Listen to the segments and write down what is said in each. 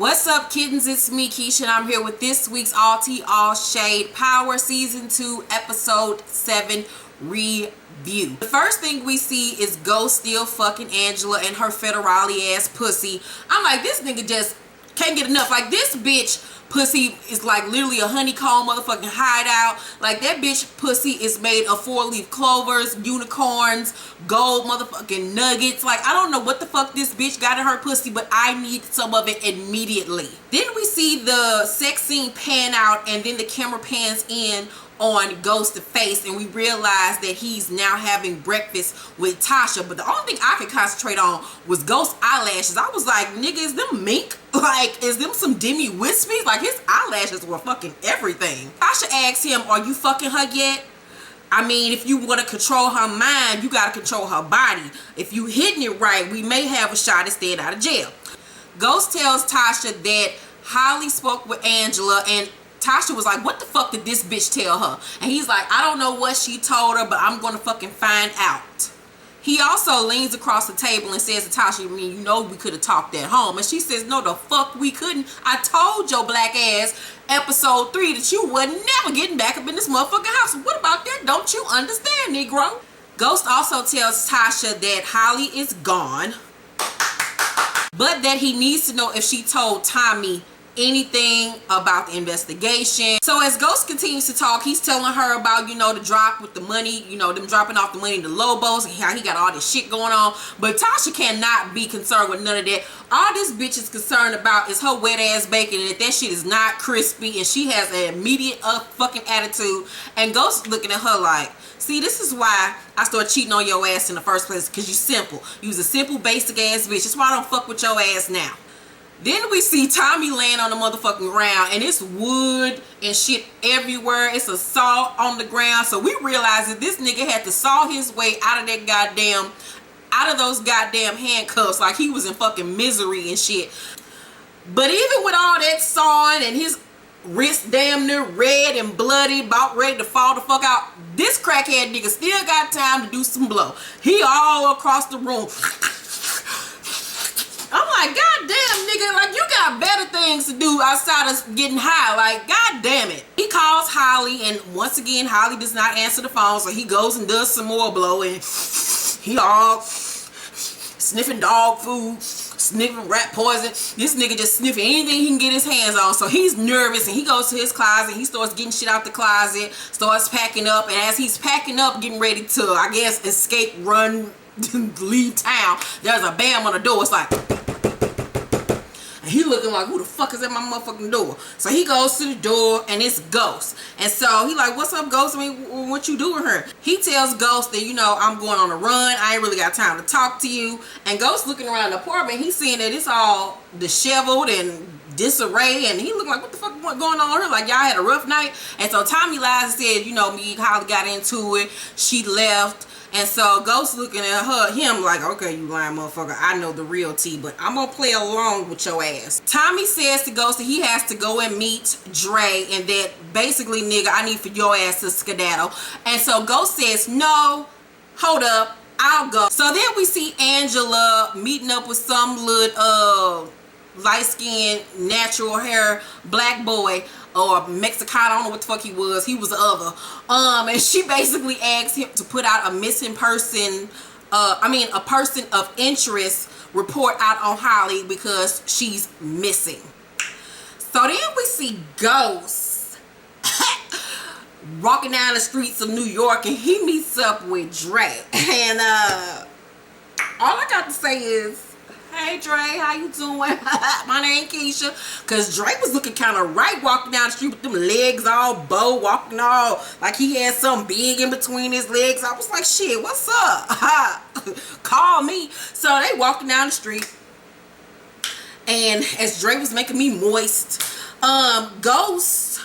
What's up, kittens? It's me, Keisha, and I'm here with this week's All Tea All Shade Power Season 2 Episode 7 review. The first thing we see is Ghost still fucking Angela and her federale ass pussy. I'm like, this nigga just can't get enough. Like, this bitch pussy is like literally a honeycomb motherfucking hideout. Like, that bitch pussy is made of 4-leaf clovers, unicorns, gold motherfucking nuggets. Like, I don't know what the fuck this bitch got in her pussy, but I need some of it immediately. Then we see the sex scene pan out, and then the camera pans in on Ghost's face, and we realize that he's now having breakfast with Tasha. But the only thing I could concentrate on was Ghost's eyelashes. I was like, nigga, is them mink? Like, is them some Demi Wispies? Like, his eyelashes were fucking everything. Tasha asked him, are you fucking her yet? I mean, if you want to control her mind, you got to control her body. If you hitting it right, we may have a shot at staying out of jail. Ghost tells Tasha that Holly spoke with Angela, and Tasha was like, what the fuck did this bitch tell her? And he's like, I don't know what she told her, but I'm gonna fucking find out. He also leans across the table and says to Tasha, I mean, you know we could have talked at home. And she says, no the fuck we couldn't. I told your black ass episode 3 that you were never getting back up in this motherfucking house. What about that? Don't you understand, Negro? Ghost also tells Tasha that Holly is gone, but that he needs to know if she told Tommy anything about the investigation. So as Ghost continues to talk, he's telling her about, you know, the drop with the money, you know, them dropping off the money to Lobos, and how he got all this shit going on. But Tasha cannot be concerned with none of that. All this bitch is concerned about is her wet ass bacon, and that shit is not crispy, and she has an immediate fucking attitude. And Ghost looking at her like, see, this is why I started cheating on your ass in the first place, because you simple. You was a simple, basic ass bitch. That's why I don't fuck with your ass now. Then we see Tommy laying on the motherfucking ground, and it's wood and shit everywhere. It's a saw on the ground. So we realize that this nigga had to saw his way out of those goddamn handcuffs, like he was in fucking misery and shit. But even with all that sawing and his wrist damn near red and bloody, about ready to fall the fuck out, this crackhead nigga still got time to do some blow. He all across the room. I'm like, god damn, nigga, like, you got better things to do outside of getting high. Like, god damn it. He calls Holly, and once again, Holly does not answer the phone, so he goes and does some more blow, and he all sniffing dog food, sniffing rat poison. This nigga just sniffing anything he can get his hands on. So he's nervous, and he goes to his closet. He starts getting shit out the closet, starts packing up, and as he's packing up, getting ready to, I guess, escape, run, leave town, there's a bam on the door. It's like, and he looking like, who the fuck is at my motherfucking door? So he goes to the door, and it's Ghost. And so he like, what's up, Ghost? I mean, what you doing here? He tells Ghost that, you know, I'm going on a run. I ain't really got time to talk to you. And Ghost looking around the apartment, he's seeing that it's all disheveled and disarray, and he looked like, what the fuck going on here? Like, y'all had a rough night. And so Tommy lies and said, you know, me and Holly got into it. She left. And so Ghost looking at him like, okay, you lying motherfucker, I know the real tea, but I'm gonna play along with your ass. Tommy says to Ghost that he has to go and meet Dre, and that basically, nigga, I need for your ass to skedaddle. And so Ghost says, no, hold up, I'll go. So then we see Angela meeting up with some little light-skinned, natural hair black boy, or Mexican, I don't know what the fuck he was. He was the other. And she basically asked him to put out a missing person, a person of interest report out on Holly because she's missing. So then we see Ghost walking down the streets of New York, and he meets up with Dre. And all I got to say is, hey Dre, how you doing? My name Keisha. Cause Dre was looking kind of right walking down the street with them legs all bow, walking all like he had something big in between his legs. I was like, shit, what's up? Call me. So they walking down the street, and as Dre was making me moist, Ghost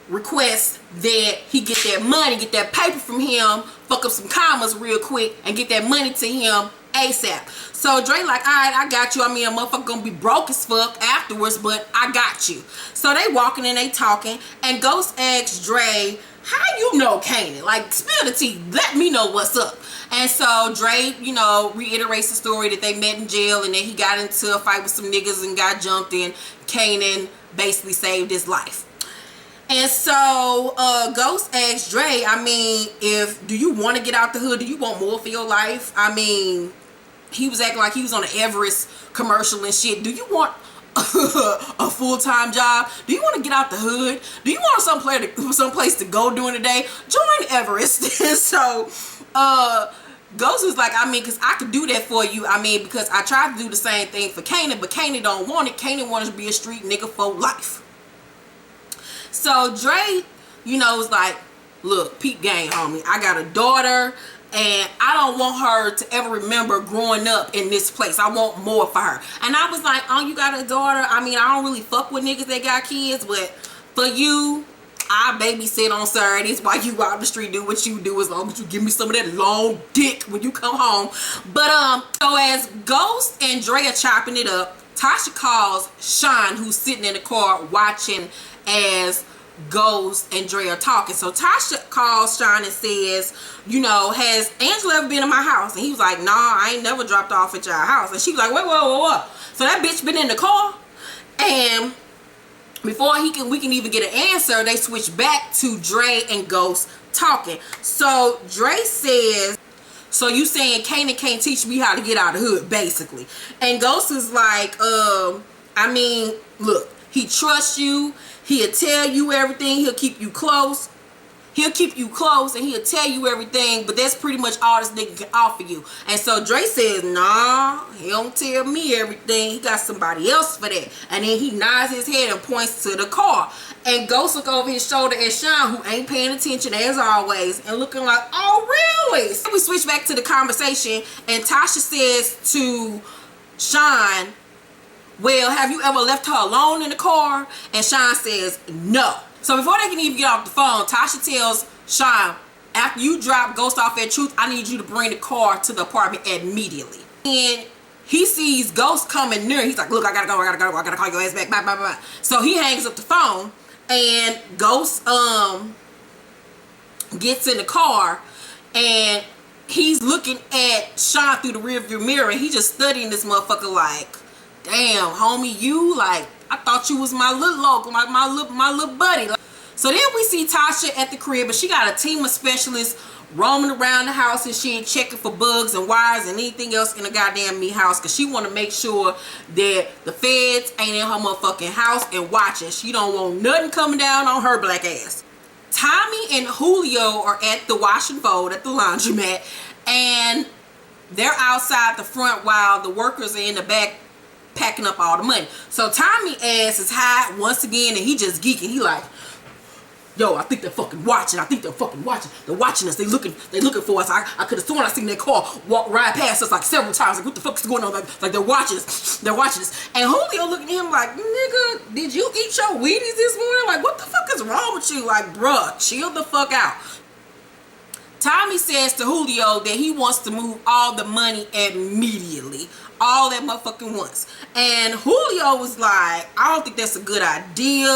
requests that he get that money, get that paper from him, fuck up some commas real quick, and get that money to him ASAP. So Dre like, alright, I got you. I mean, a motherfucker gonna be broke as fuck afterwards, but I got you. So they walking and they talking, and Ghost asks Dre, how you know Kanan? Like, spill the tea. Let me know what's up. And so Dre, you know, reiterates the story that they met in jail and that he got into a fight with some niggas and got jumped in. Kanan basically saved his life. And so Ghost asked Dre, I mean, do you want to get out the hood? Do you want more for your life? I mean, he was acting like he was on an Everest commercial and shit. Do you want a full-time job? Do you want to get out the hood? Do you want someplace to go during the day? Join Everest. And so Ghost was like, I mean, because I could do that for you. I mean, because I tried to do the same thing for Kanan, but Kanan don't want it. Kanan wants to be a street nigga for life. So Dre, you know, was like, look, peep game, homie. I got a daughter, and I don't want her to ever remember growing up in this place. I want more for her. And I was like, oh, you got a daughter? I mean, I don't really fuck with niggas that got kids, but for you, I babysit on Saturdays while you out the street. Do what you do, as long as you give me some of that long dick when you come home. But so as Ghost and Dre are chopping it up, Tasha calls Sean, who's sitting in the car watching as Ghost and Dre are talking. So Tasha calls Sean and says, you know, has Angela ever been in my house? And he was like, nah, I ain't never dropped off at your house. And she was like, wait. So that bitch been in the car? And before we can even get an answer, they switch back to Dre and Ghost talking. So Dre says, so you saying Kanan can't teach me how to get out of the hood, basically. And Ghost is like, I mean, look, he trusts you. He'll tell you everything. He'll keep you close. He'll keep you close and he'll tell you everything, but that's pretty much all this nigga can offer you. And so Dre says, nah, he don't tell me everything. He got somebody else for that. And then he nods his head and points to the car. And Ghost look over his shoulder at Sean, who ain't paying attention as always, and looking like, oh, really? So we switch back to the conversation, and Tasha says to Sean, well, have you ever left her alone in the car? And Sean says, no. So before they can even get off the phone, Tasha tells Sean, after you drop Ghost off at Truth, I need you to bring the car to the apartment immediately. And he sees Ghost coming near. He's like, look, I gotta go, I gotta call your ass back, bye. So he hangs up the phone, and Ghost gets in the car, and he's looking at Sean through the rearview mirror, and he just studying this motherfucker like, damn, homie, you like, I thought you was my little local, like my little buddy. So then we see Tasha at the crib, but she got a team of specialists roaming around the house and she ain't checking for bugs and wires and anything else in the goddamn me house, because she want to make sure that the feds ain't in her motherfucking house and watching. She don't want nothing coming down on her black ass. Tommy and Julio are at the wash and fold at the laundromat, and they're outside the front while the workers are in the back packing up all the money. So Tommy ass is high once again, and he just geeking. He like, yo, I think they're fucking watching. They're watching us. They looking for us. I could have sworn I seen that car ride past us like several times. Like, what the fuck is going on? Like they're watching us. And Julio looking at him like, nigga, did you eat your Wheaties this morning? Like, what the fuck is wrong with you? Like, bruh, chill the fuck out. Tommy says to Julio that he wants to move all the money immediately. All that motherfucking once. And Julio was like, I don't think that's a good idea.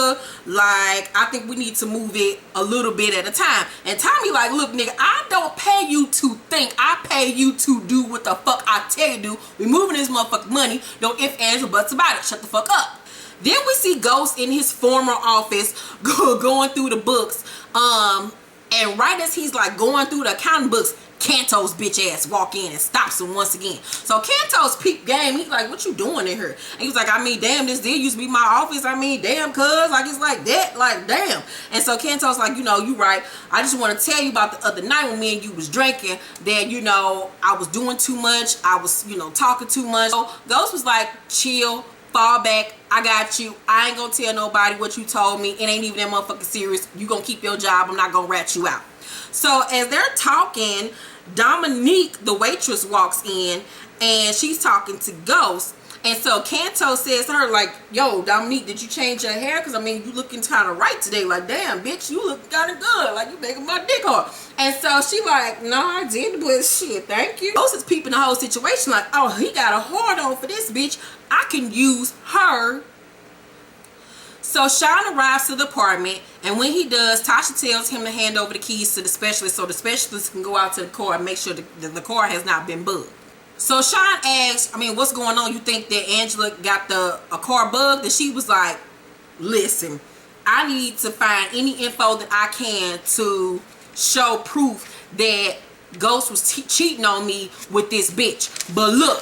Like, I think we need to move it a little bit at a time. And Tommy like, look, nigga, I don't pay you to think. I pay you to do what the fuck I tell you to do. We moving this motherfucking money. No ifs, ands, or buts about it. Shut the fuck up. Then we see Ghost in his former office going through the books. And right as he's like going through the accounting books, Kanto's bitch ass walk in and stops him once again. So Kanto's peep game, he's like, what you doing in here? And he was like, I mean, damn, this did used to be my office. I mean, damn, cuz, like, it's like that, like, damn. And so Kanto's like, you know, you right. I just want to tell you about the other night when me and you was drinking that, you know, I was doing too much. I was, you know, talking too much. So Ghost was like, chill, fall back. I got you. I ain't gonna tell nobody what you told me. It ain't even that motherfucking serious. You gonna keep your job. I'm not gonna rat you out. So as they're talking, Dominique, the waitress, walks in and she's talking to Ghost. And so Kanto says to her, like, yo, Dominique, did you change your hair? Because, I mean, you looking kind of right today. Like, damn, bitch, you look kind of good. Like, you making my dick hard. And so she like, no, I didn't, but shit, thank you. Ghost is peeping the whole situation like, oh, he got a hard on for this bitch. I can use her. So Sean arrives to the apartment, and when he does, Tasha tells him to hand over the keys to the specialist so the specialist can go out to the car and make sure the car has not been bugged. So Sean asked, what's going on? You think that Angela got a car bugged? And she was like, listen, I need to find any info that I can to show proof that Ghost was cheating on me with this bitch. But look,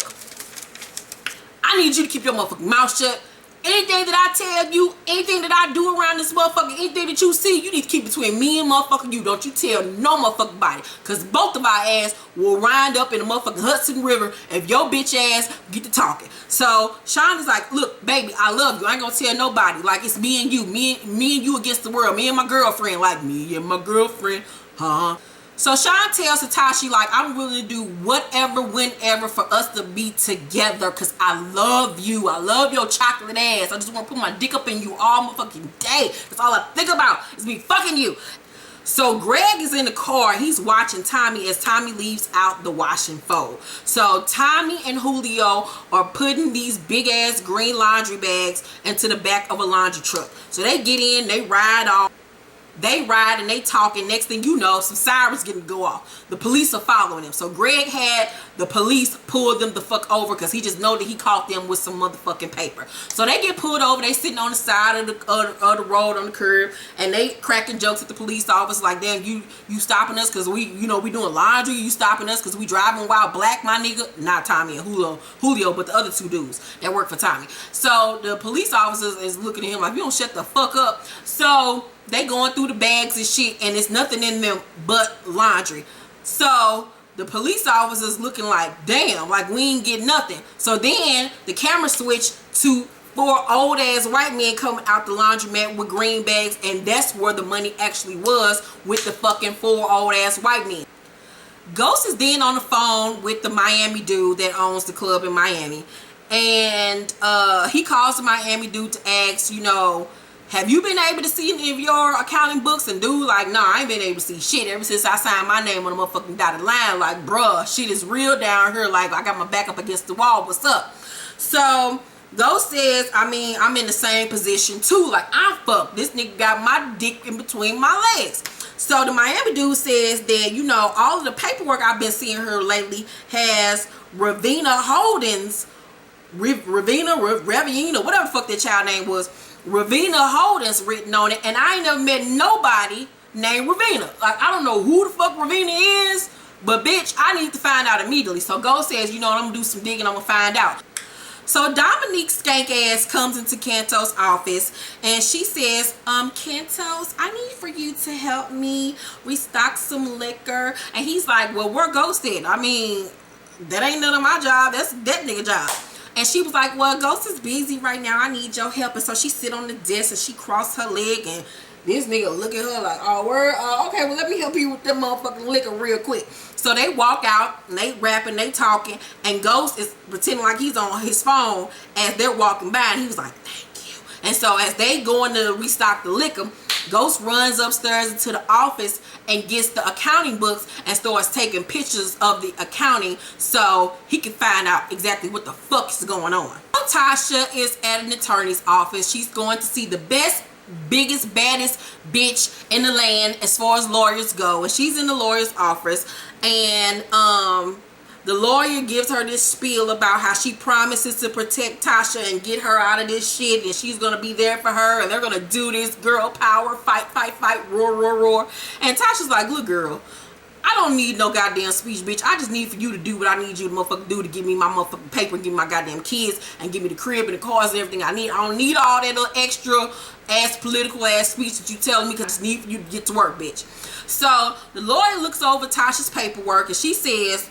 I need you to keep your motherfucking mouth shut. Anything that I tell you, anything that I do around this motherfucker, anything that you see, you need to keep between me and motherfucking you. Don't you tell no motherfucking body. Because both of our ass will wind up in the motherfucking Hudson River if your bitch ass get to talking. So Sean is like, look, baby, I love you. I ain't gonna tell nobody. Like, it's me and you. Me and you against the world. Me and my girlfriend. Like, me and my girlfriend. Huh? So Sean tells Tatashi, like, I'm willing to do whatever, whenever for us to be together because I love you. I love your chocolate ass. I just want to put my dick up in you all motherfucking day. That's all I think about is me fucking you. So Greg is in the car. He's watching Tommy as Tommy leaves out the washing fold. So Tommy and Julio are putting these big ass green laundry bags into the back of a laundry truck. So they get in, they ride off. They ride and they talking. Next thing you know, some sirens getting to go off. The police are following him. So Greg had the police pull them the fuck over because he just know that he caught them with some motherfucking paper. So they get pulled over. They sitting on the side of the road on the curb and they cracking jokes at the police officer like, damn, you stopping us because we doing laundry. You stopping us because we driving while black, my nigga. Not Tommy and Julio, but the other two dudes that work for Tommy. So the police officers is looking at him like, you don't shut the fuck up. So they going through the bags and shit and it's nothing in them but laundry. So the police officers looking like, damn, like we ain't get nothing. So then the camera switched to 4 old ass white men coming out the laundromat with green bags, and that's where the money actually was, with the fucking 4 old ass white men. Ghost is then on the phone with the Miami dude that owns the club in Miami, and he calls the Miami dude to ask, have you been able to see any of your accounting books? And dude like, nah, I ain't been able to see shit ever since I signed my name on the motherfucking dotted line. Like, bruh, shit is real down here. Like, I got my back up against the wall. What's up? So Ghost says, I'm in the same position too. Like, I'm fucked. This nigga got my dick in between my legs. So the Miami dude says that, all of the paperwork I've been seeing her lately has Ravina Holdings, Ravina, whatever the fuck that child name was, Ravina Holdings written on it, and I ain't never met nobody named Ravina. Like, I don't know who the fuck Ravina is, but bitch, I need to find out immediately. So Ghost says, I'm gonna do some digging, I'm gonna find out. So Dominique skank ass comes into Cantos' office and she says, Cantos, I need for you to help me restock some liquor. And he's like, well, where Ghost at? That ain't none of my job, that's that nigga job. And she was like, well, Ghost is busy right now. I need your help. And so she sit on the desk and she crossed her leg. And this nigga look at her like, oh, word? Okay, well, let me help you with that motherfucking liquor real quick. So they walk out and they rapping, they talking. And Ghost is pretending like he's on his phone as they're walking by. And he was like, thank you. And so as they going to restock the liquor, Ghost runs upstairs into the office and gets the accounting books and starts taking pictures of the accounting so he can find out exactly what the fuck is going on. Tasha is at an attorney's office. She's going to see the best, biggest, baddest bitch in the land as far as lawyers go. And she's in the lawyer's office, and the lawyer gives her this spiel about how she promises to protect Tasha and get her out of this shit, and she's gonna be there for her, and they're gonna do this girl power, fight, fight, fight, roar, roar, roar. And Tasha's like, look, girl, I don't need no goddamn speech, bitch. I just need for you to do what I need you to motherfucking do, to give me my motherfucking paper and give me my goddamn kids and give me the crib and the cars and everything I need. I don't need all that little extra ass political ass speech that you telling me, because I just need for you to get to work, bitch. So the lawyer looks over Tasha's paperwork and she says,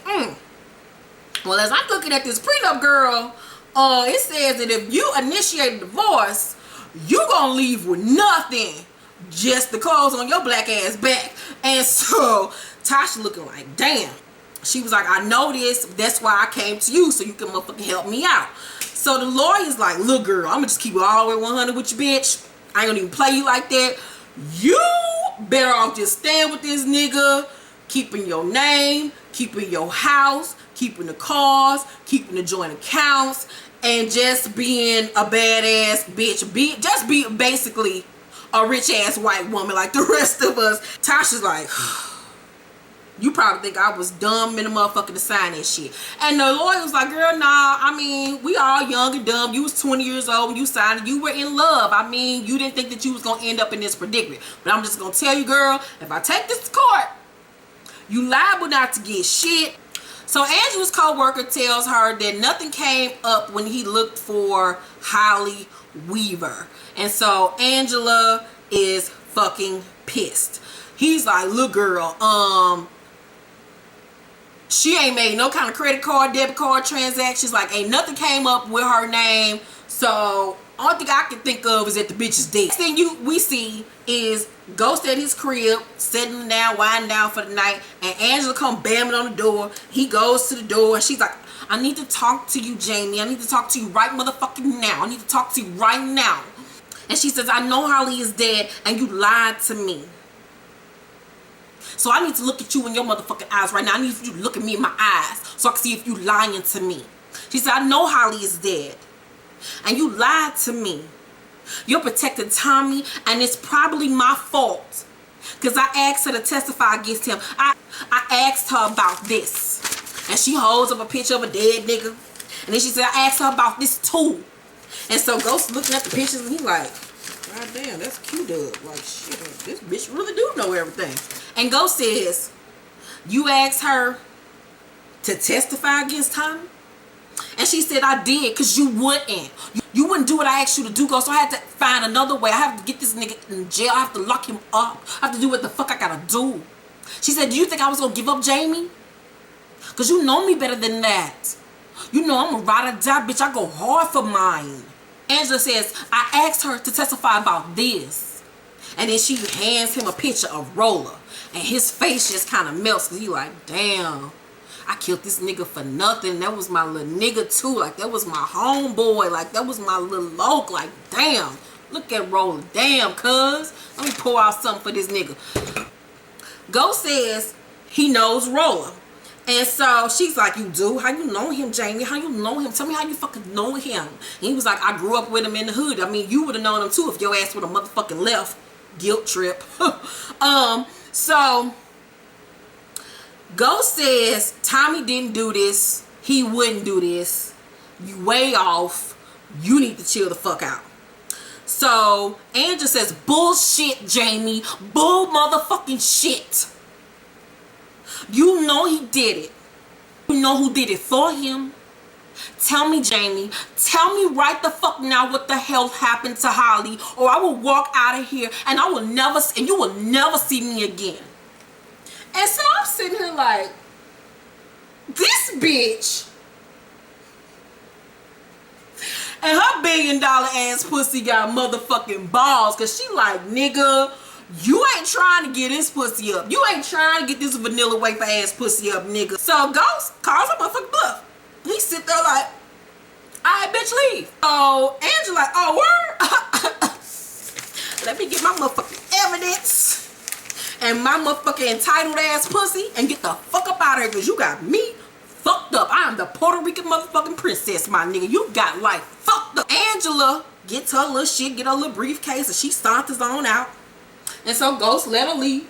well, as I'm looking at this prenup, girl, it says that if you initiate a divorce, you gonna leave with nothing, just the clothes on your black ass back. And so Tasha looking like, damn. She was like, I know this, that's why I came to you, so you can motherfucking help me out. So the lawyer's like, look, girl, I'm gonna just keep it all the way 100 with you, bitch. I ain't gonna even play you like that. You better off just staying with this nigga, keeping your name, keeping your house, keeping the cars, keeping the joint accounts, and just being a badass bitch. Just be basically a rich ass white woman like the rest of us. Tasha's like, You probably think I was dumb in the motherfucker to sign that shit. And the lawyer was like, girl, nah, I mean, we all young and dumb. You was 20 years old when you signed it. You were in love. I mean, you didn't think that you was going to end up in this predicament. But I'm just going to tell you, girl, if I take this to court, you liable not to get shit. So Angela's co-worker tells her that nothing came up when he looked for Holly Weaver. And so Angela is fucking pissed. He's like, look, girl, she ain't made no kind of credit card, debit card transactions. Like, ain't nothing came up with her name. So only thing I can think of is that the bitch is dead. Next thing we see is Ghost at his crib, settling down, winding down for the night, and Angela come bamming on the door. He goes to the door, and she's like, I need to talk to you, Jamie. I need to talk to you right motherfucking now. I need to talk to you right now. And she says, I know Holly is dead, and you lied to me. So I need to look at you in your motherfucking eyes right now. I need you to look at me in my eyes so I can see if you lying to me. She said, I know Holly is dead. And you lied to me. You're protecting Tommy, and it's probably my fault. Because I asked her to testify against him. I asked her about this. And she holds up a picture of a dead nigga. And then she said, I asked her about this too. And so Ghost looking at the pictures, and he like, God damn, that's cute up. Like, shit, this bitch really do know everything. And Ghost says, you asked her to testify against Tommy? And she said, I did, because you wouldn't. You wouldn't do what I asked you to do, Ghost. So I had to find another way. I have to get this nigga in jail. I have to lock him up. I have to do what the fuck I gotta do. She said, do you think I was gonna give up Jamie? Because you know me better than that. You know I'm a ride or die, bitch. I go hard for mine. Angela says, I asked her to testify about this. And then she hands him a picture of Roller. And his face just kind of melts. Because he like, damn, I killed this nigga for nothing. That was my little nigga too. Like, that was my homeboy. Like, that was my little loke. Like, damn. Look at Roller. Damn, cuz. Let me pour out something for this nigga. Ghost says he knows Roller. And so she's like, you do? How you know him, Jamie? How you know him? Tell me how you fucking know him. And he was like, I grew up with him in the hood. I mean, you would have known him too if your ass would have motherfucking left. Guilt trip. So Ghost says Tommy didn't do this. He wouldn't do this. You way off. You need to chill the fuck out. So Angela says, bullshit, Jamie. Bull motherfucking shit. You know he did it. You know who did it for him. Tell me, Jamie. Tell me right the fuck now what the hell happened to Holly, or I will walk out of here and I will never, and you will never see me again. And so I'm sitting here like, this bitch and her $1 billion ass pussy got motherfucking balls, cause she like, nigga, you ain't trying to get this pussy up. You ain't trying to get this vanilla wafer ass pussy up, nigga. So Ghost calls her motherfucking bluff. He sit there like, alright, bitch, leave. So Angela like, oh, word? Let me get my motherfucking evidence and my motherfucking entitled ass pussy and get the fuck up out of here, because you got me fucked up. I am the Puerto Rican motherfucking princess, my nigga. You got life fucked up. Angela gets her little shit, get her little briefcase, and she saunters on out. And so Ghost let her leave.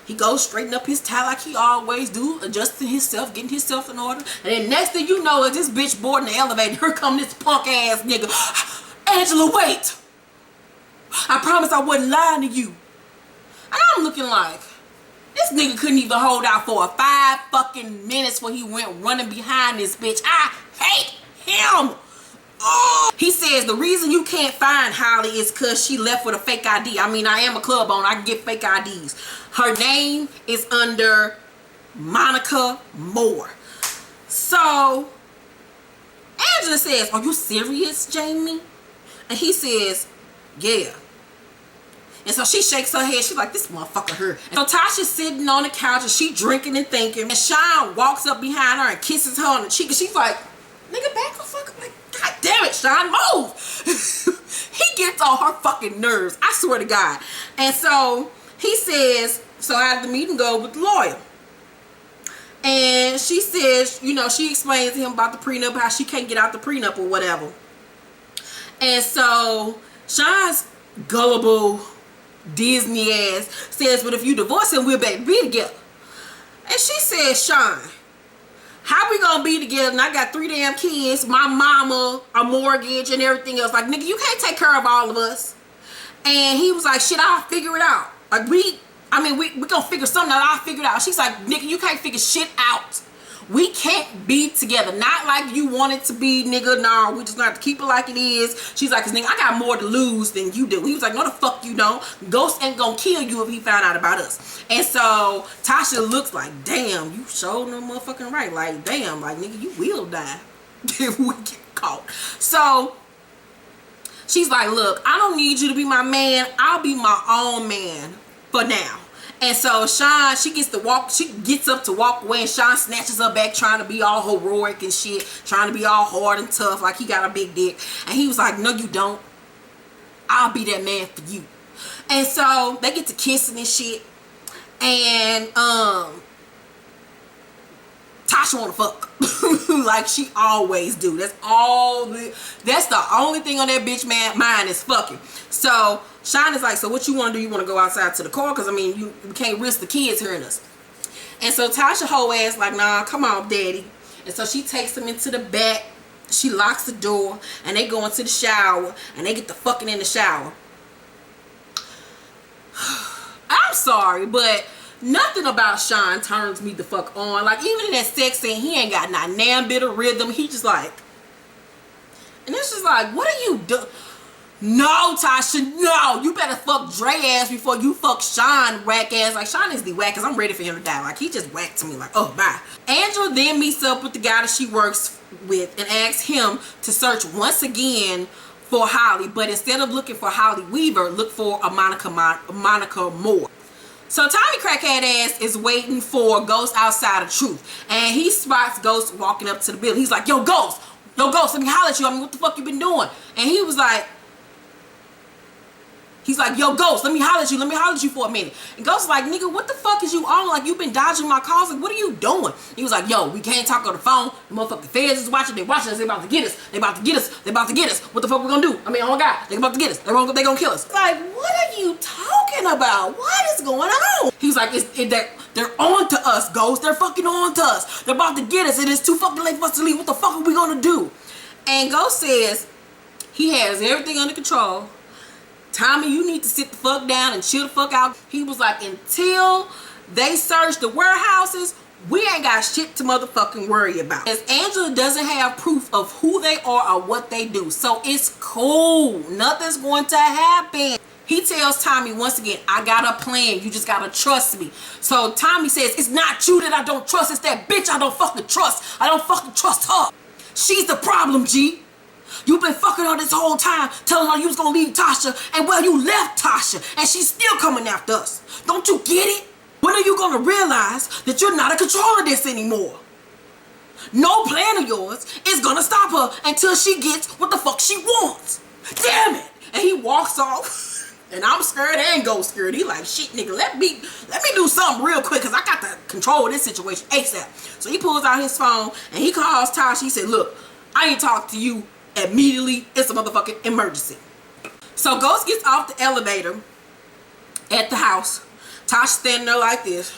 He goes straighten up his tie like he always do, adjusting himself, getting himself in order. And then next thing you know is this bitch boarding the elevator. Here come this punk ass nigga. Angela, wait. I promise I wasn't lying to you. And I'm looking like, this nigga couldn't even hold out for 5 fucking minutes when he went running behind this bitch. I hate him. Oh. He says the reason you can't find Holly is because she left with a fake ID. I mean, I am a club owner. I can get fake IDs. Her name is under Monica Moore. So Angela says, are you serious, Jamie? And he says, yeah. And so she shakes her head. She's like, this motherfucker here. And so Tasha's sitting on the couch and she drinking and thinking. And Sean walks up behind her and kisses her on the cheek. And she's like, nigga, back the fuck up. Like, God damn it, Sean, move. He gets on her fucking nerves. I swear to God. And so he says, so how did the meeting go with the lawyer? And she says, you know, she explains to him about the prenup, how she can't get out the prenup or whatever. And so Sean's gullible Disney ass says, but if you divorce him, we'll be together. And she said, Sean, how we gonna be together? And I got 3 damn kids, my mama, a mortgage, and everything else. Like, nigga, you can't take care of all of us. And he was like, shit, I'll figure it out. Like, we gonna figure something out. I'll figure it out. She's like, nigga, you can't figure shit out. We can't be together. Not like you want it to be, nigga. No, we just gonna have to keep it like it is. She's like, 'cause nigga, I got more to lose than you do. He was like, no the fuck you don't. Ghost ain't gonna kill you if he found out about us. And so Tasha looks like, damn, you showed no motherfucking right. Like, damn, like, nigga, you will die if we get caught. So she's like, look, I don't need you to be my man. I'll be my own man for now. And so Sean, she gets up to walk away, and Sean snatches her back, trying to be all heroic and shit, trying to be all hard and tough, like he got a big dick. And he was like, no you don't. I'll be that man for you. And so they get to kissing and shit. And Tasha wanna fuck. Like she always do. That's the only thing on that bitch mind is fucking. So Sean is like, so what you want to do? You want to go outside to the car? Because, I mean, you can't risk the kids hearing us. And so Tasha whole ass like, nah, come on, daddy. And so she takes him into the back. She locks the door. And they go into the shower. And they get the fucking in the shower. I'm sorry, but nothing about Sean turns me the fuck on. Like, even in that sex scene, he ain't got not damn bit of rhythm. He just like... And it's just like, what are you doing? No, Tasha, no. You better fuck Dre ass before you fuck Sean whack ass. Like, Sean is the wackest. I'm ready for him to die. Like, he just whacked to me. Like, oh, bye. Angela then meets up with the guy that she works with and asks him to search once again for Holly. But instead of looking for Holly Weaver, look for a Monica Moore. So Tommy Crackhead ass is waiting for Ghost outside of Truth. And he spots Ghost walking up to the building. He's like, yo, Ghost, let me holler at you. I mean, what the fuck you been doing? And he was like, yo, Ghost, let me holler at you for a minute. And Ghost is like, nigga, what the fuck is you on? Like, you been dodging my calls. Like, what are you doing? He was like, yo, we can't talk on the phone. The motherfucking feds is watching. They watching us. They about to get us. They about to get us. They about to get us. What the fuck we gonna do? I mean, oh my God, they about to get us. They gonna kill us. Like, what are you talking about? What is going on? He was like, they're on to us, Ghost. They're fucking on to us. They're about to get us. And it's too fucking late for us to leave. What the fuck are we gonna do? And Ghost says he has everything under control. Tommy, you need to sit the fuck down and chill the fuck out. He was like, until they search the warehouses, we ain't got shit to motherfucking worry about. As Angela doesn't have proof of who they are or what they do. So it's cool. Nothing's going to happen. He tells Tommy once again, I got a plan. You just gotta trust me. So Tommy says, it's not you that I don't trust. It's that bitch I don't fucking trust. I don't fucking trust her. She's the problem, G. You've been fucking her this whole time, telling her you was gonna leave Tasha, and well, you left Tasha, and she's still coming after us. Don't you get it? When are you gonna realize that you're not in control of this anymore? No plan of yours is gonna stop her until she gets what the fuck she wants. Damn it! And he walks off, and I'm scared and Ghost scared. He like, shit, nigga, let me do something real quick, cause I got to control this situation ASAP. So he pulls out his phone and he calls Tasha. He said, look, I ain't talked to you immediately. It's a motherfucking emergency. So Ghost gets off the elevator at the house. Tasha standing there like this,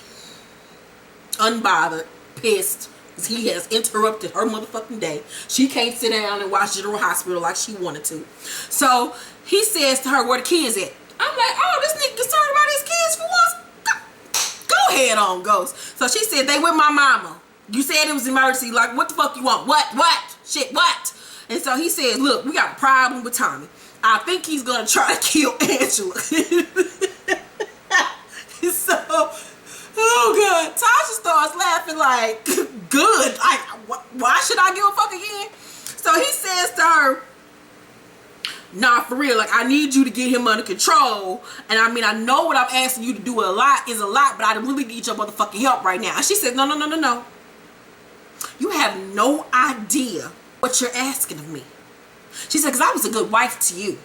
unbothered, pissed, because he has interrupted her motherfucking day. She can't sit down and watch General Hospital like she wanted to. So he says to her, where the kids at? I'm like, oh, this nigga concerned about his kids for once? Go ahead on, Ghost. So she said, they with my mama. You said it was emergency. Like, what the fuck you want? What? Shit, what? And so he says, look, we got a problem with Tommy. I think he's going to try to kill Angela. So, oh God, Tasha starts laughing like, good. Why should I give a fuck again? So he says to her, nah, for real, like, I need you to get him under control. And I mean, I know what I'm asking you to do is a lot, but I really need your motherfucking help right now. And she said, no. You have no idea what you're asking of me. She said, because I was a good wife to you.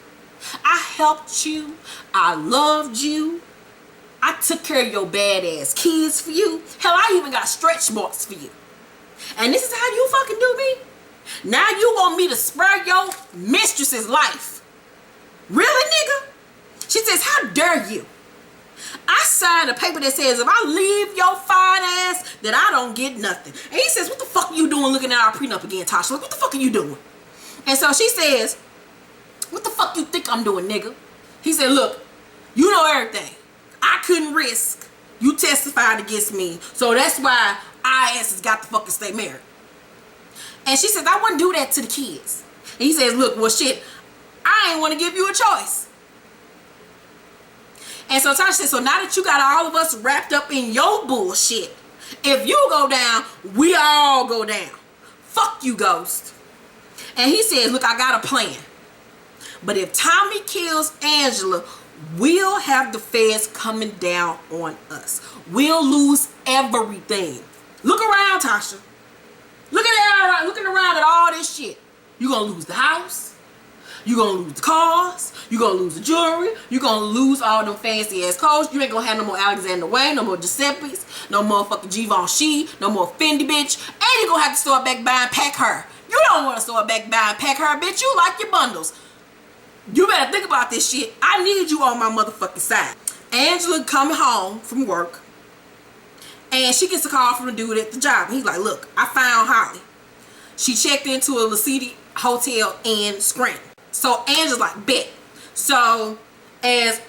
I helped you. I loved you. I took care of your badass kids for you. Hell, I even got stretch marks for you. And this is how you fucking do me? Now you want me to spare your mistress's life? Really, nigga? She says, how dare you? I signed a paper that says if I leave your fine ass, that I don't get nothing. And he says, what the fuck are you doing looking at our prenup again, Tasha? Like, what the fuck are you doing? And so she says, what the fuck you think I'm doing, nigga? He said, look, you know everything. I couldn't risk you testifying against me, so that's why our asses got to fucking stay married. And she says, I wouldn't do that to the kids. And he says, look, well shit, I ain't want to give you a choice. And so Tasha said, so now that you got all of us wrapped up in your bullshit, if you go down, we all go down. Fuck you, Ghost. And he says, look, I got a plan. But if Tommy kills Angela, we'll have the feds coming down on us. We'll lose everything. Look around, Tasha. Looking around at all this shit. You're going to lose the house. You're going to lose the cars. You're going to lose the jewelry. You're going to lose all them fancy ass clothes. You ain't going to have no more Alexander Wang, no more Giuseppe's, no more fucking Givenchy, no more Fendi, bitch. And you're going to have to start back buying Pack Her. You don't want to start back buying Pack Her, bitch. You like your bundles. You better think about this shit. I need you on my motherfucking side. Angela coming home from work, and she gets a call from the dude at the job. He's like, look, I found Holly. She checked into a La City hotel in Scranton. So Angela's like, bet. So as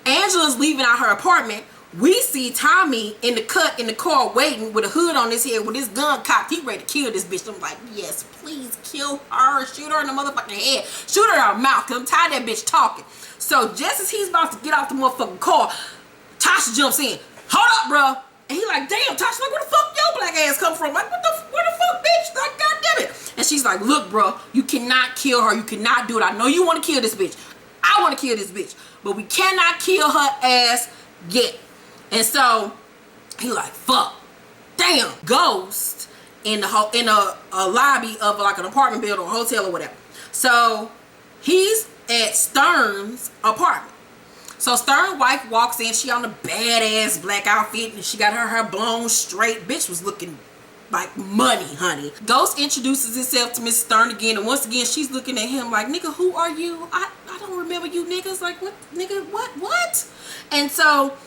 Angela's leaving out her apartment, we see Tommy in the car waiting with a hood on his head with his gun cocked. He ready to kill this bitch. I'm like, yes, please kill her. Shoot her in the motherfucking head. Shoot her in her mouth. Cause I'm tired of that bitch talking. So just as he's about to get off the motherfucking car, Tasha jumps in. Hold up, bro. And he like, damn, Tasha, like, where the fuck your black ass come from? Like, where the fuck, bitch? Like, goddamn it. And she's like, look, bro, you cannot kill her. You cannot do it. I know you want to kill this bitch. I want to kill this bitch. But we cannot kill her ass yet. And so he like, fuck, damn. Ghost in a lobby of like an apartment building or hotel or whatever. So he's at Stern's apartment. So Stern's wife walks in. She on a badass black outfit and she got her hair blown straight. Bitch was looking like money, honey. Ghost introduces himself to Miss Stern again, and once again she's looking at him like, nigga, who are you? I don't remember you niggas. Like, what, nigga, what? And so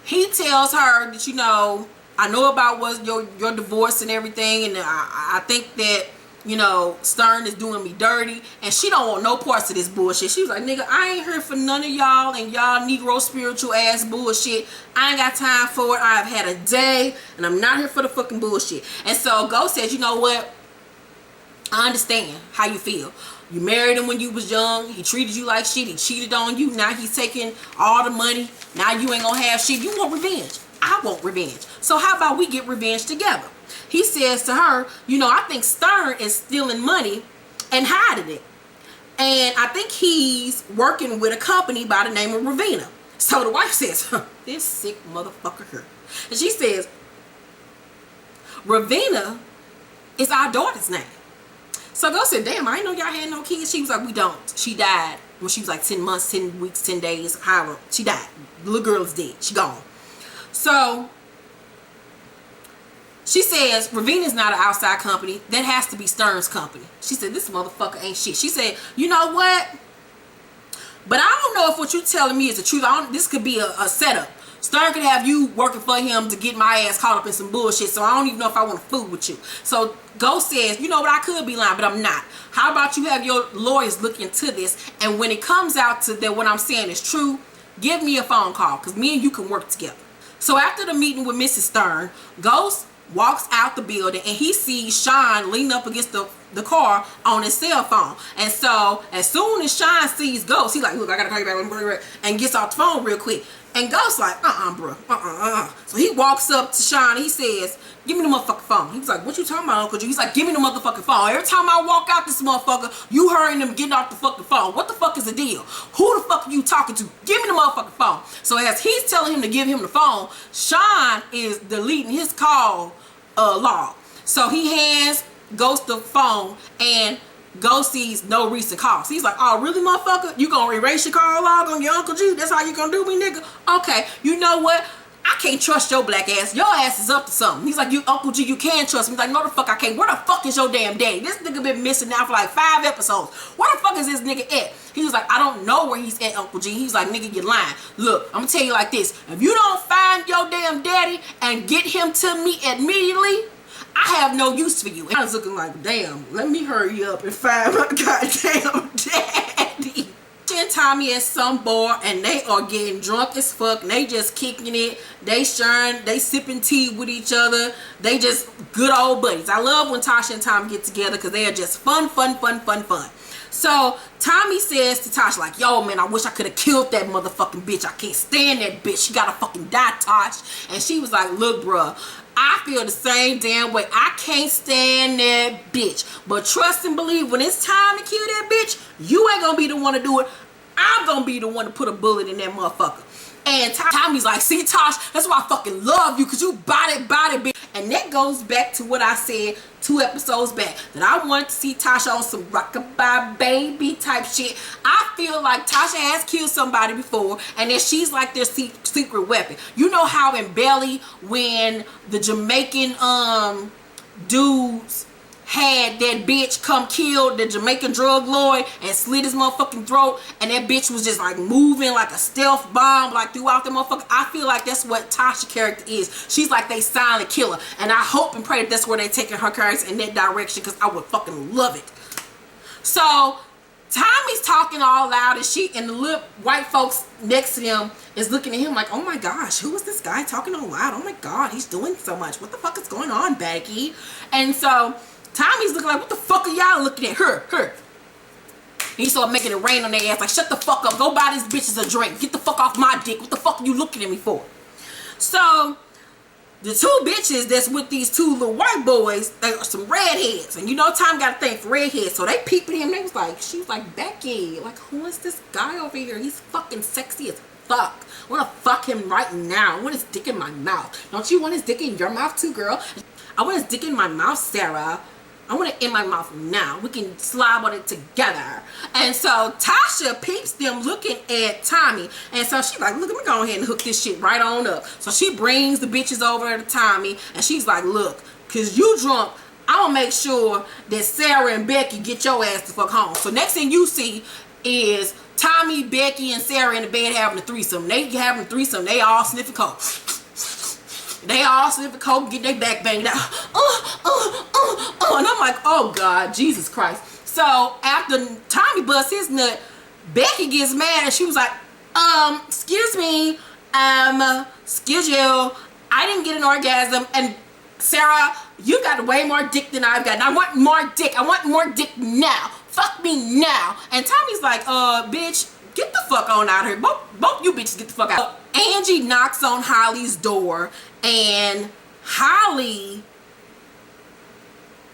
he tells her that, you know, I know about what your divorce and everything, and I think that, you know, Stern is doing me dirty, and she don't want no parts of this bullshit. She was like, nigga, I ain't here for none of y'all and y'all Negro spiritual ass bullshit. I ain't got time for it. I've had a day, and I'm not here for the fucking bullshit. And so Ghost says, you know what? I understand how you feel. You married him when you was young. He treated you like shit. He cheated on you. Now he's taking all the money. Now you ain't gonna have shit. You want revenge. I want revenge. So how about we get revenge together? He says to her, you know, I think Stern is stealing money and hiding it. And I think he's working with a company by the name of Ravina. So the wife says, this sick motherfucker here. And she says, Ravina is our daughter's name. So Ghost said, damn, I didn't know y'all had no kids. She was like, we don't. She died when she was like 10 months, 10 weeks, 10 days, however. She died. The little girl is dead. She gone. So she says, Ravina's not an outside company. That has to be Stern's company. She said, this motherfucker ain't shit. She said, you know what? But I don't know if what you're telling me is the truth. This could be a setup. Stern could have you working for him to get my ass caught up in some bullshit. So I don't even know if I want to fool with you. So Ghost says, you know what? I could be lying, but I'm not. How about you have your lawyers look into this? And when it comes out to that what I'm saying is true, give me a phone call. Because me and you can work together. So after the meeting with Mrs. Stern, Ghost walks out the building and he sees Sean lean up against the car on his cell phone. And so as soon as Sean sees Ghost, he's like, look, I gotta call you back, and gets off the phone real quick. And Ghost like, bro, So he walks up to Sean and he says, give me the motherfucking phone. He's like, what you talking about, Uncle G? He's like, give me the motherfucking phone. Every time I walk out this motherfucker, you hurrying them getting off the fucking phone. What the fuck is the deal? Who the fuck are you talking to? Give me the motherfucking phone. So as he's telling him to give him the phone, Sean is deleting his call log. So he hands Ghost the phone and Ghost sees no recent calls. He's like, oh, really, motherfucker? You gonna erase your call log on your Uncle G? That's how you gonna do me, nigga? Okay, you know what? I can't trust your black ass. Your ass is up to something. He's like, you Uncle G, you can trust me. He's like, no the fuck I can't. Where the fuck is your damn daddy? This nigga been missing now for like 5 episodes. Where the fuck is this nigga at? He was like, I don't know where he's at, Uncle G. He's like, nigga, you're lying. Look, I'm gonna tell you like this. If you don't find your damn daddy and get him to me immediately, I have no use for you. And I was looking like, damn, let me hurry up and find my goddamn daddy. And Tommy at some bar, and they are getting drunk as fuck, and they just kicking it, they sharing, they sipping tea with each other, they just good old buddies. I love when Tasha and Tommy get together because they are just fun. So Tommy says to Tasha like, yo man, I wish I could have killed that motherfucking bitch. I can't stand that bitch. She gotta fucking die, Tosh. And she was like, look bruh, I feel the same damn way. I can't stand that bitch. But trust and believe, when it's time to kill that bitch, you ain't gonna be the one to do it. I'm gonna be the one to put a bullet in that motherfucker. And Tommy's like, see Tosh, that's why I fucking love you, because you body bitch. And that goes back to what I said 2 episodes back, that I wanted to see Tasha on some rockabye baby type shit. I feel like Tasha has killed somebody before, and then she's like their secret weapon. You know how in Belly, when the Jamaican dudes had that bitch come kill the Jamaican drug lord and slit his motherfucking throat, and that bitch was just like moving like a stealth bomb like throughout the motherfucker. I feel like that's what Tasha's character is. She's like they silent killer, and I hope and pray that that's where they're taking her character in that direction, because I would fucking love it. So Tommy's talking all loud, and she and the little white folks next to him is looking at him like, oh my gosh, who is this guy talking all loud? Oh my god, he's doing so much. What the fuck is going on, Becky? And so Tommy's looking like, what the fuck are y'all looking at? Her. And he started making it rain on their ass like, shut the fuck up. Go buy these bitches a drink. Get the fuck off my dick. What the fuck are you looking at me for? So the 2 bitches that's with these 2 little white boys, they are some redheads. And you know Tommy got a thing for redheads. So they peeped at him. They was like, she was like, Becky, like, who is this guy over here? He's fucking sexy as fuck. I want to fuck him right now. I want his dick in my mouth. Don't you want his dick in your mouth too, girl? I want his dick in my mouth, Sarah. I want it in my mouth now. We can slob on it together. And so Tasha peeps them looking at Tommy. And so she's like, look, let me go ahead and hook this shit right on up. So she brings the bitches over to Tommy. And she's like, look, because you drunk, I'm going to make sure that Sarah and Becky get your ass the fuck home. So next thing you see is Tommy, Becky, and Sarah in the bed having a threesome. They having a threesome. They all sniffing coke. They all sniffing coke, get their back banged out. And I'm like, oh God, Jesus Christ. So after Tommy busts his nut, Becky gets mad and she was like, excuse me, excuse you, I didn't get an orgasm, and Sarah, you got way more dick than I've got, and I want more dick. I want more dick now. Fuck me now. And Tommy's like, bitch, get the fuck on out of here. Both you bitches get the fuck out. Angie knocks on Holly's door, and Holly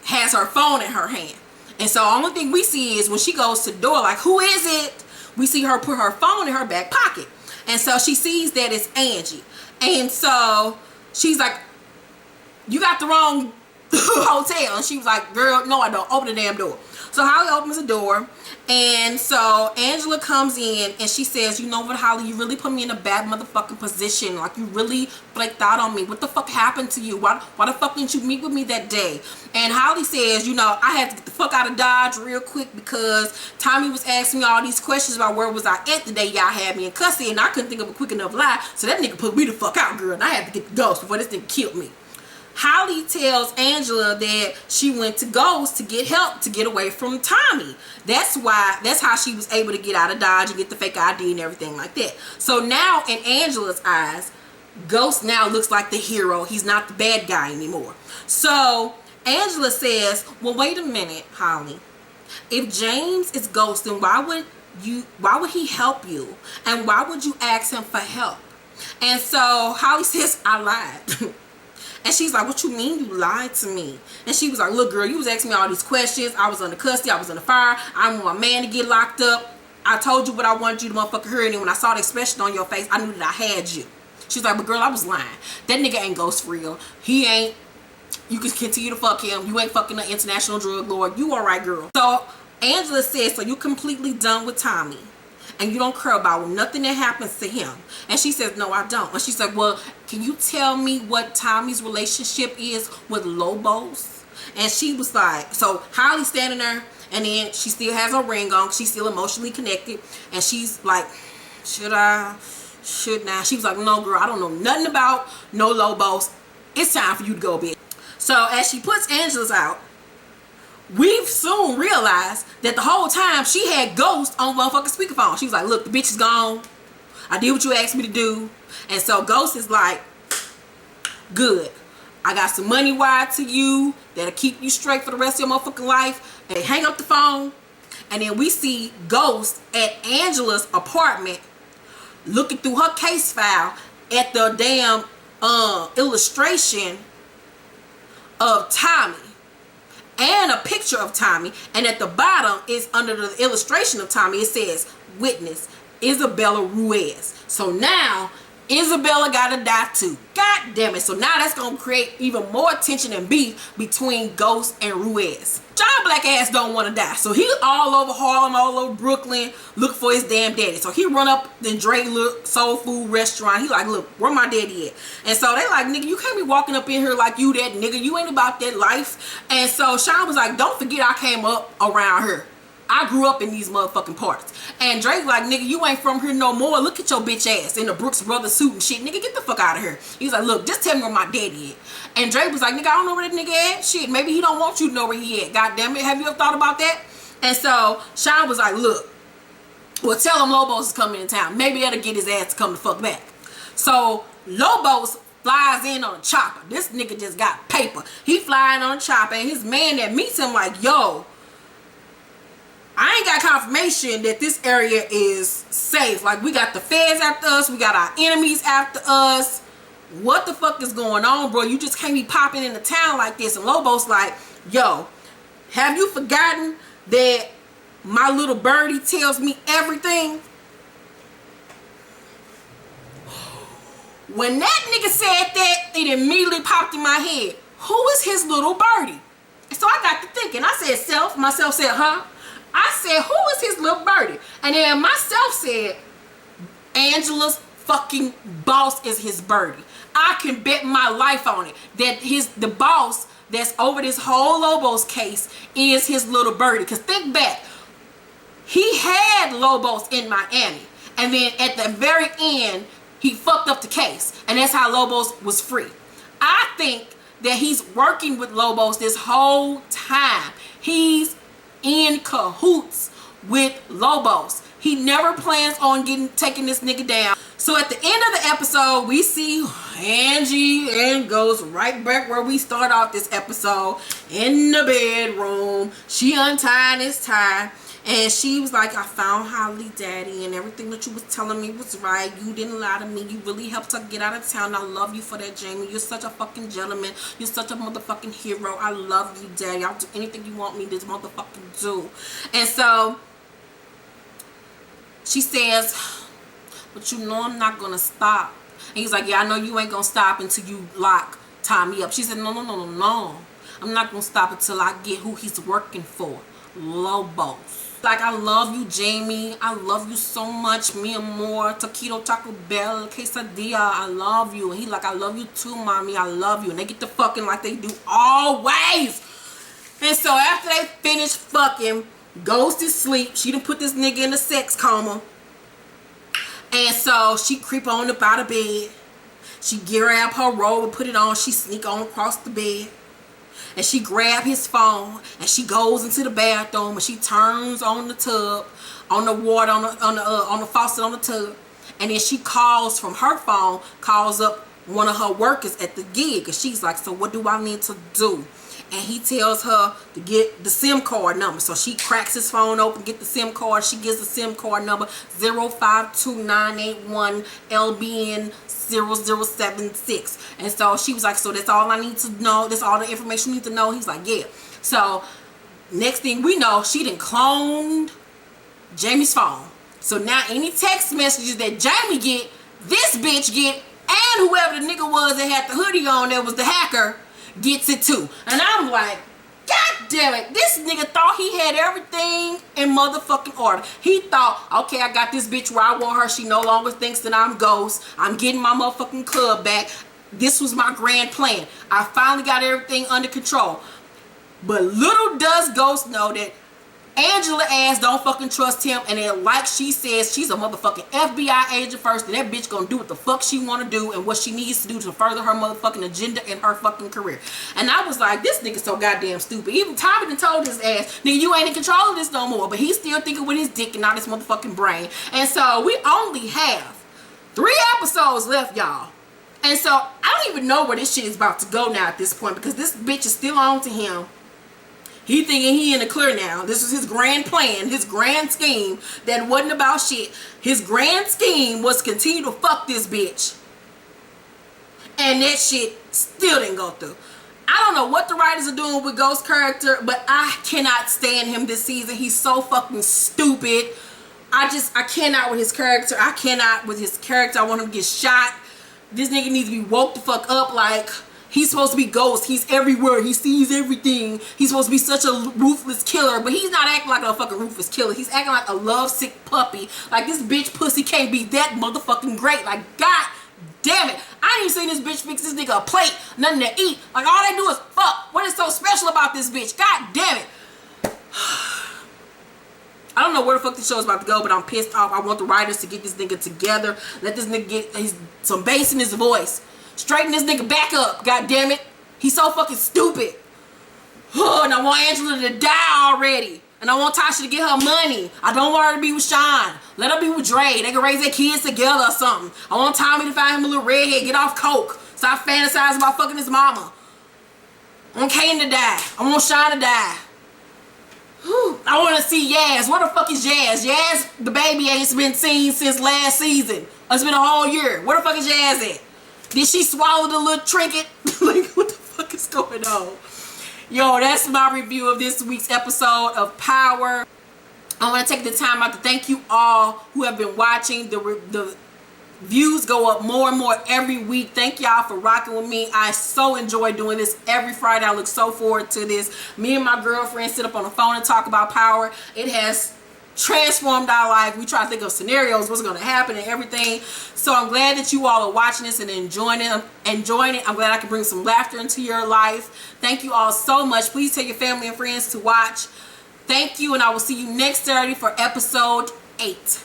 has her phone in her hand. And so the only thing we see is when she goes to the door, like, who is it? We see her put her phone in her back pocket. And so she sees that it's Angie. And so she's like, you got the wrong hotel. And she was like, girl, no I don't. Open the damn door. So Holly opens the door, and so Angela comes in and she says, you know what, Holly, you really put me in a bad motherfucking position. Like, you really flaked out on me. What the fuck happened to you? Why the fuck didn't you meet with me that day? And Holly says, you know, I had to get the fuck out of Dodge real quick because Tommy was asking me all these questions about where was I at the day y'all had me in custody, and I couldn't think of a quick enough lie. So that nigga put me the fuck out, girl, and I had to get the ghost before this thing killed me. Holly tells Angela that she went to Ghost to get help to get away from Tommy. That's how she was able to get out of Dodge and get the fake ID and everything like that. So now in Angela's eyes, Ghost now looks like the hero. He's not the bad guy anymore. So Angela says, well, wait a minute, Holly. If James is Ghost, then why would he help you? And why would you ask him for help? And so Holly says, I lied. And she's like, what you mean you lied to me? And she was like, look girl, you was asking me all these questions. I was under custody. I was under fire. I want my man to get locked up. I told you what I wanted you to motherfucker hear. And then when I saw the expression on your face, I knew that I had you. She's like, but girl, I was lying. That nigga ain't Ghost for real. He ain't. You can continue to fuck him. You ain't fucking an international drug lord. You alright, girl. So Angela says, so you completely done with Tommy and you don't care about nothing that happens to him? And she says, no, I don't. And she's like, well, can you tell me what Tommy's relationship is with Lobos? And she was like, so Holly's standing there And then she still has her ring on. She's still emotionally connected. And she's like, should I? Should not? She was like, no, girl, I don't know nothing about no Lobos. It's time for you to go, bitch. So as she puts Angela's out, we've soon realized that the whole time she had Ghost on motherfucking speakerphone. She was like, look, the bitch is gone. I did what you asked me to do. And so Ghost is like, good. I got some money wired to you that'll keep you straight for the rest of your motherfucking life. And they hang up the phone. And then we see Ghost at Angela's apartment looking through her case file at the damn illustration of Tommy and a picture of Tommy, and at the bottom is under the illustration of Tommy, it says witness Isabella Ruiz. So now Isabella gotta die too. God damn it. So now that's gonna create even more tension and beef between Ghost and Ruiz. John Black ass don't want to die, so he all over Harlem, all over Brooklyn, look for his damn daddy. So he run up the Dre Look soul food restaurant. He like, look, where my daddy at? And so they like, nigga, you can't be walking up in here like you that nigga. You ain't about that life. And so Sean was like, don't forget I came up around her. I grew up in these motherfucking parts. And Drake like, nigga, you ain't from here no more. Look at your bitch ass in the Brooks Brothers suit and shit. Nigga, get the fuck out of here. He's like, look, just tell me where my daddy at. And Drake was like, nigga, I don't know where that nigga at. Shit, maybe he don't want you to know where he at. God damn it. Have you ever thought about that? And so Sean was like, look, well, tell him Lobos is coming in town. Maybe that'll get his ass to come the fuck back. So Lobos flies in on a chopper. This nigga just got paper. He flying on a chopper, and his man that meets him like, yo, I ain't got confirmation that this area is safe. Like, we got the feds after us. We got our enemies after us. What the fuck is going on, bro? You just can't be popping into town like this. And Lobo's like, yo, have you forgotten that my little birdie tells me everything? When that nigga said that, it immediately popped in my head. Who is his little birdie? And so I got to thinking. I said, self. Myself said, huh? I said, who is his little birdie? And then myself said, Angela's fucking boss is his birdie. I can bet my life on it that the boss that's over this whole Lobos case is his little birdie. Because think back, he had Lobos in Miami, and then at the very end he fucked up the case, and that's how Lobos was free. I think that he's working with Lobos this whole time. He's in cahoots with Lobos. He never plans on taking this nigga down. So at the end of the episode, we see Angie and goes right back where we start off this episode, in the bedroom. She untying his tie, and she was like, I found Holly, daddy, and everything that you was telling me was right. You didn't lie to me. You really helped her get out of town. I love you for that, Jamie. You're such a fucking gentleman. You're such a motherfucking hero. I love you, daddy. I'll do anything you want me to motherfucking do. And so she says, but you know I'm not gonna stop. And he's like, yeah, I know you ain't gonna stop until you tie me up. She said, no, no, no, no, no. I'm not gonna stop until I get who he's working for. Lobos. Like, I love you, Jamie. I love you so much. Me and more. Taquito, Taco Bell, Quesadilla. I love you. And he like, I love you too, mommy. I love you. And they get to fucking like they do always. And so after they finish fucking, goes to sleep. She done put this nigga in a sex coma. And so she creep on up out of bed. She grab her robe and put it on. She sneak on across the bed. And she grab his phone, and she goes into the bathroom, and she turns on the tub, on the water, on the faucet on the tub, and then she calls from her phone, calls up one of her workers at the gig, and she's like, so what do I need to do? And he tells her to get the SIM card number. So she cracks his phone open, get the SIM card. She gives the SIM card number 052981 LBN 0076. And so she was like, so that's all I need to know. That's all the information you need to know. He's like, yeah. So next thing we know, she done cloned Jamie's phone. So now any text messages that Jamie get, this bitch get, and whoever the nigga was that had the hoodie on that was the hacker gets it too. And I'm like, God damn it, this nigga thought he had everything in motherfucking order. He thought, okay, I got this bitch where I want her. She no longer thinks that I'm Ghost. I'm getting my motherfucking club back. This was my grand plan. I finally got everything under control. But little does Ghost know that Angela ass don't fucking trust him, and then like she says, she's a motherfucking FBI agent first, and that bitch gonna do what the fuck she wanna do and what she needs to do to further her motherfucking agenda in her fucking career. And I was like, this nigga so goddamn stupid. Even Tommy done told his ass, nigga, you ain't in control of this no more, but he's still thinking with his dick and not his motherfucking brain. And so we only have 3 episodes left, y'all. And so I don't even know where this shit is about to go now at this point, because this bitch is still on to him. He thinking he in the clear now. This is his grand plan, his grand scheme that wasn't about shit. His grand scheme was to continue to fuck this bitch. And that shit still didn't go through. I don't know what the writers are doing with Ghost's character, but I cannot stand him this season. He's so fucking stupid. I cannot with his character. I cannot with his character. I want him to get shot. This nigga needs to be woke the fuck up. Like, he's supposed to be Ghost. He's everywhere. He sees everything. He's supposed to be such a ruthless killer, but he's not acting like a fucking ruthless killer. He's acting like a lovesick puppy. Like, this bitch pussy can't be that motherfucking great. Like, god damn it. I ain't even seen this bitch fix this nigga a plate, nothing to eat. Like, all they do is fuck. What is so special about this bitch? God damn it. I don't know where the fuck this show is about to go, but I'm pissed off. I want the writers to get this nigga together. Let this nigga get some bass in his voice. Straighten this nigga back up. God damn it. He's so fucking stupid. And I want Angela to die already. And I want Tasha to get her money. I don't want her to be with Sean. Let her be with Dre. They can raise their kids together or something. I want Tommy to find him a little redhead. Get off coke. Stop fantasizing about fucking his mama. I want Kane to die. I want Sean to die. I want to see Yaz. Where the fuck is Yaz? Yaz, the baby, ain't been seen since last season. It's been a whole year. Where the fuck is Yaz at? Did she swallow the little trinket? Like, what the fuck is going on? Yo, that's my review of this week's episode of Power. I want to take the time out to thank you all who have been watching. The views go up more and more every week. Thank y'all for rocking with me. I so enjoy doing this every Friday. I look so forward to this. Me and my girlfriend sit up on the phone and talk about Power. It has transformed our life. We try to think of scenarios, what's going to happen and everything. So I'm glad that you all are watching this and enjoying it. I'm glad I can bring some laughter into your life. Thank you all so much. Please tell your family and friends to watch. Thank you, and I will see you next Saturday for episode 8.